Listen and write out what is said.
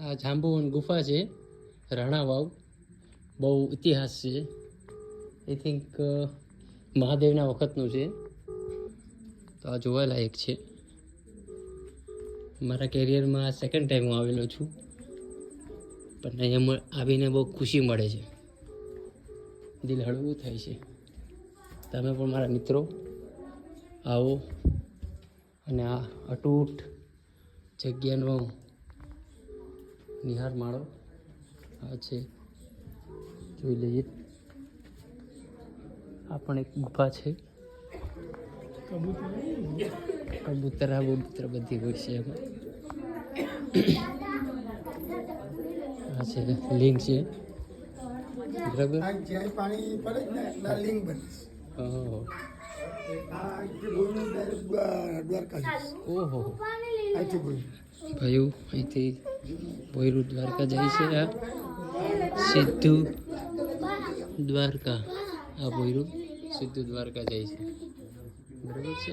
આ જાંબુવન ગુફા છે, રાણા વાવ. બહુ ઇતિહાસ છે. આઈ થિંક મહાદેવના વખતનું છે. તો આ જોવાલાયક છે. મારા કેરિયરમાં સેકન્ડ ટાઈમ હું આવેલો છું, પણ અહીંયા આવીને બહુ ખુશી મળે છે, દિલ હળવું થાય છે. તમે પણ મારા મિત્રો આવો અને આ અતૂટ જગ્યાનો નિહાર માણો. આ છે, જોઈ લઈએ. આ પણ એક ગુફા છે. કબૂતર બધી હોય છે એમાં. આ છે લિંગ છે, બરાબર. પાણી પડે ને એટલે લિંગ બને. ઓહો ભાઈઓ, અહીંથી ભોયરું દ્વારકા જાય છે. આ સીધું દ્વારકા, આ ભોયરું સીધું દ્વારકા જાય છે, બરાબર છે.